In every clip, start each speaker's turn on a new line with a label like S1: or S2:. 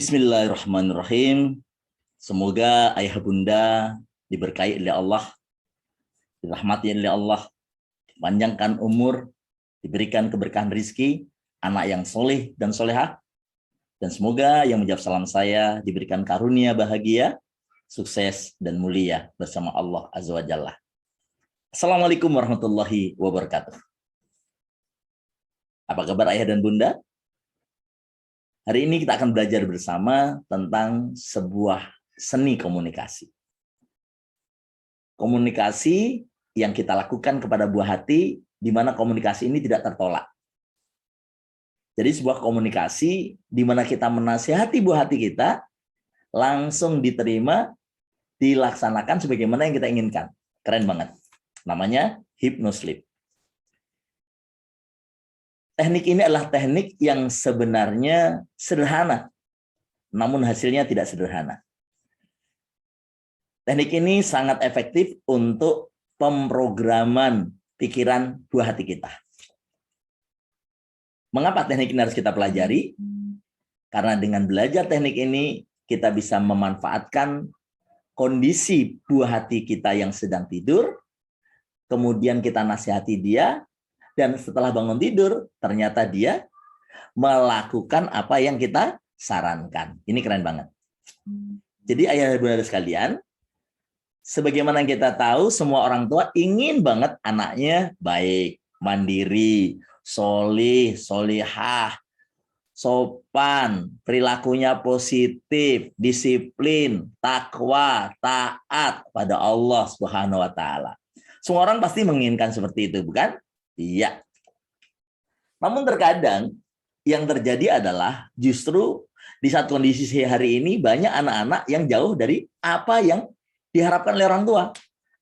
S1: Bismillahirrahmanirrahim. Semoga ayah bunda diberkahi oleh Allah, dirahmati oleh Allah, panjangkan umur, diberikan keberkahan rizki, anak yang soleh dan solehah, dan semoga yang menjawab salam saya diberikan karunia bahagia, sukses dan mulia bersama Allah Azza wa Jalla. Assalamualaikum warahmatullahi wabarakatuh. Apa kabar ayah dan bunda? Hari ini kita akan belajar bersama tentang sebuah seni komunikasi. Komunikasi yang kita lakukan kepada buah hati, di mana komunikasi ini tidak tertolak. Jadi sebuah komunikasi di mana kita menasihati buah hati kita, langsung diterima, dilaksanakan sebagaimana yang kita inginkan. Keren banget. Namanya hypnosleep. Teknik ini adalah teknik yang sebenarnya sederhana, namun hasilnya tidak sederhana. Teknik ini sangat efektif untuk pemrograman pikiran buah hati kita. Mengapa teknik ini harus kita pelajari? Karena dengan belajar teknik ini, kita bisa memanfaatkan kondisi buah hati kita yang sedang tidur, kemudian kita nasihati dia, dan setelah bangun tidur, ternyata dia melakukan apa yang kita sarankan. Ini keren banget. Jadi ayah dan bunda sekalian, sebagaimana kita tahu, semua orang tua ingin banget anaknya baik, mandiri, solih, solihah, sopan, perilakunya positif, disiplin, takwa, taat pada Allah Subhanahu wa Ta'ala. Semua orang pasti menginginkan seperti itu, bukan? Iya. Namun terkadang yang terjadi adalah justru di saat kondisi hari ini banyak anak-anak yang jauh dari apa yang diharapkan oleh orang tua.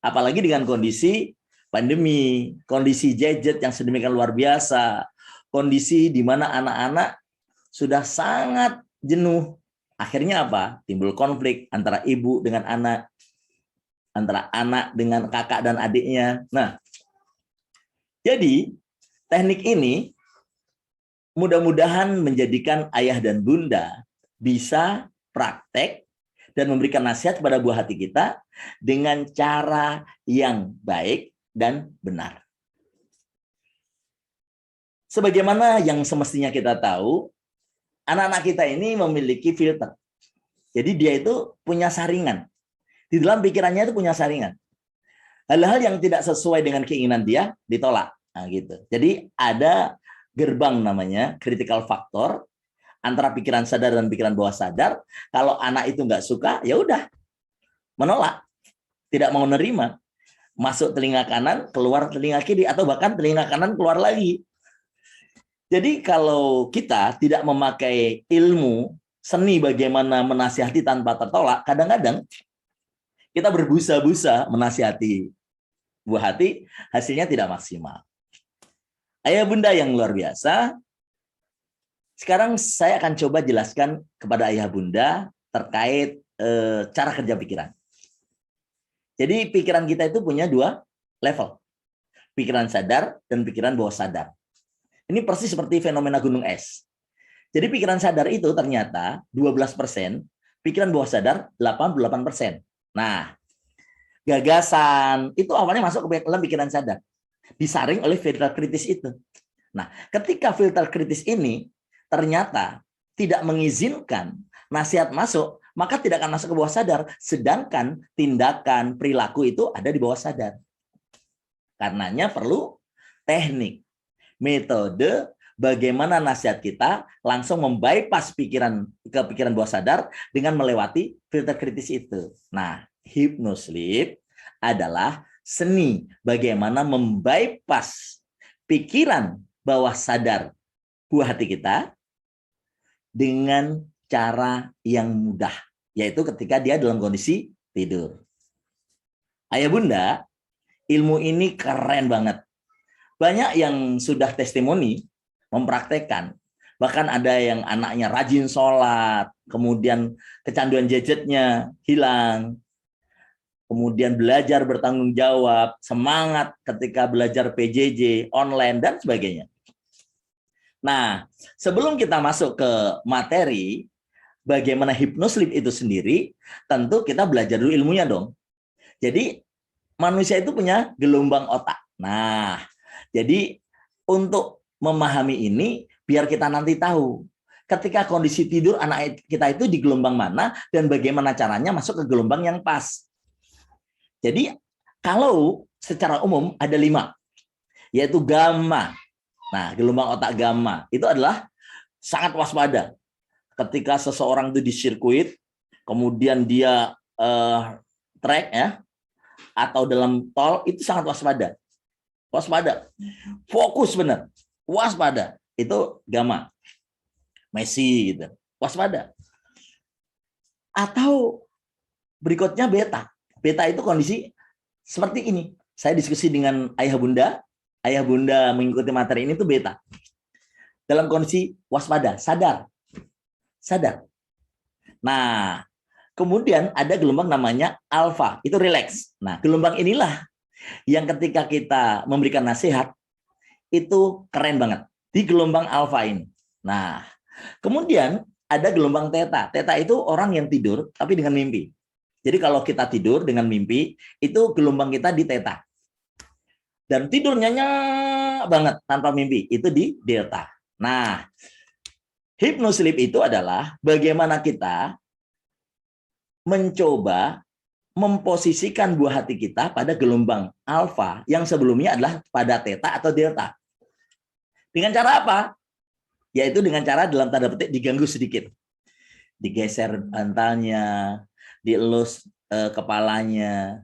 S1: Apalagi dengan kondisi pandemi, kondisi gadget yang sedemikian luar biasa, kondisi di mana anak-anak sudah sangat jenuh. Akhirnya apa? Timbul konflik antara ibu dengan anak, antara anak dengan kakak dan adiknya. Nah, jadi, teknik ini mudah-mudahan menjadikan ayah dan bunda bisa praktek dan memberikan nasihat kepada buah hati kita dengan cara yang baik dan benar. Sebagaimana yang semestinya kita tahu, anak-anak kita ini memiliki filter. Jadi dia itu punya saringan. Di dalam pikirannya itu punya saringan. Hal-hal yang tidak sesuai dengan keinginan dia ditolak. Nah, gitu. Jadi ada gerbang namanya critical factor antara pikiran sadar dan pikiran bawah sadar. Kalau anak itu nggak suka, ya udah menolak, tidak mau menerima. Masuk telinga kanan, keluar telinga kiri, atau bahkan telinga kanan keluar lagi. Jadi kalau kita tidak memakai ilmu seni bagaimana menasihati tanpa tertolak, kadang-kadang kita berbusa-busa menasihati buah hati, hasilnya tidak maksimal. Ayah bunda yang luar biasa, sekarang saya akan coba jelaskan kepada ayah bunda terkait cara kerja pikiran. Jadi pikiran kita itu punya dua level, pikiran sadar dan pikiran bawah sadar. Ini persis seperti fenomena gunung es. Jadi pikiran sadar itu ternyata 12%, pikiran bawah sadar 88%. Nah, gagasan itu awalnya masuk ke dalam pikiran sadar, disaring oleh filter kritis itu. Nah, ketika filter kritis ini ternyata tidak mengizinkan nasihat masuk, maka tidak akan masuk ke bawah sadar, sedangkan tindakan perilaku itu ada di bawah sadar. Karenanya perlu teknik, metode bagaimana nasihat kita langsung membypass ke pikiran bawah sadar dengan melewati filter kritis itu. Nah, hypnosleep adalah seni bagaimana membypass pikiran bawah sadar buah hati kita dengan cara yang mudah, yaitu ketika dia dalam kondisi tidur. Ayah bunda, ilmu ini keren banget. Banyak yang sudah testimoni mempraktekkan. Bahkan ada yang anaknya rajin sholat, kemudian kecanduan gadgetnya hilang, kemudian belajar bertanggung jawab, semangat ketika belajar PJJ, online, dan sebagainya. Nah, sebelum kita masuk ke materi, bagaimana hipnosleep itu sendiri, tentu kita belajar dulu ilmunya dong. Jadi manusia itu punya gelombang otak. Nah, jadi untuk memahami ini, biar kita nanti tahu ketika kondisi tidur anak kita itu di gelombang mana dan bagaimana caranya masuk ke gelombang yang pas. Jadi kalau secara umum ada 5, yaitu gamma. Nah, gelombang otak gamma itu adalah sangat waspada. Ketika seseorang itu di sirkuit, kemudian dia track ya, atau dalam tol, itu sangat waspada. Waspada. Fokus benar. Waspada. Itu gamma. Messi gitu. Waspada. Atau berikutnya beta. Beta itu kondisi seperti ini. Saya diskusi dengan ayah bunda mengikuti materi ini tuh beta. Dalam kondisi waspada, sadar. Nah, kemudian ada gelombang namanya alfa, itu rileks. Nah, gelombang inilah yang ketika kita memberikan nasihat, itu keren banget. Di gelombang alfa ini. Nah, kemudian ada gelombang theta. Theta itu orang yang tidur, tapi dengan mimpi. Jadi kalau kita tidur dengan mimpi, itu gelombang kita di theta. Dan tidurnya nyenyak banget tanpa mimpi, itu di delta. Nah, hypnosleep itu adalah bagaimana kita mencoba memposisikan buah hati kita pada gelombang alfa yang sebelumnya adalah pada theta atau delta. Dengan cara apa? Yaitu dengan cara dalam tanda petik diganggu sedikit. Digeser bantalnya, dielus kepalanya.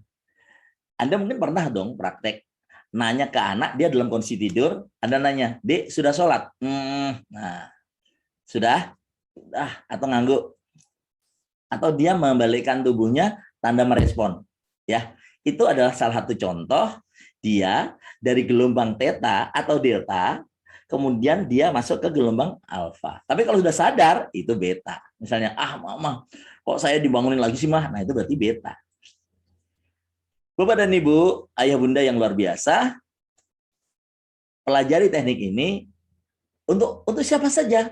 S1: Anda mungkin pernah dong praktek nanya ke anak, dia dalam kondisi tidur, Anda nanya, "Dek, sudah sholat?" Nah, sudah? Atau ngangguk? Atau dia membalikkan tubuhnya tanda merespon. Ya, itu adalah salah satu contoh dia dari gelombang theta atau delta, kemudian dia masuk ke gelombang alfa. Tapi kalau sudah sadar, itu beta. Misalnya, mama, kok saya dibangunin lagi sih, mah? Nah, itu berarti beta. Bapak dan Ibu, ayah bunda yang luar biasa, pelajari teknik ini untuk siapa saja.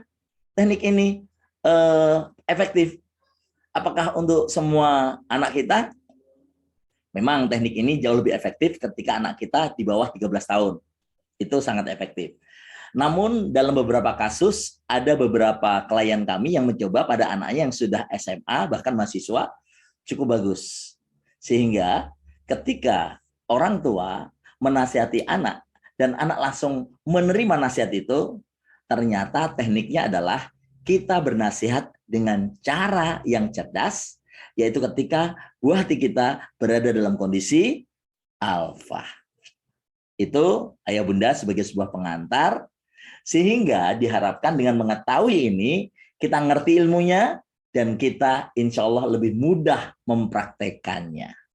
S1: Teknik ini efektif. Apakah untuk semua anak kita? Memang teknik ini jauh lebih efektif ketika anak kita di bawah 13 tahun. Itu sangat efektif. Namun dalam beberapa kasus ada beberapa klien kami yang mencoba pada anaknya yang sudah SMA bahkan mahasiswa cukup bagus. Sehingga ketika orang tua menasihati anak dan anak langsung menerima nasihat itu, ternyata tekniknya adalah kita bernasihat dengan cara yang cerdas, yaitu ketika buah hati kita berada dalam kondisi alfa. Itu ayah bunda sebagai sebuah pengantar, sehingga diharapkan dengan mengetahui ini, kita ngerti ilmunya, dan kita insya Allah lebih mudah mempraktekannya.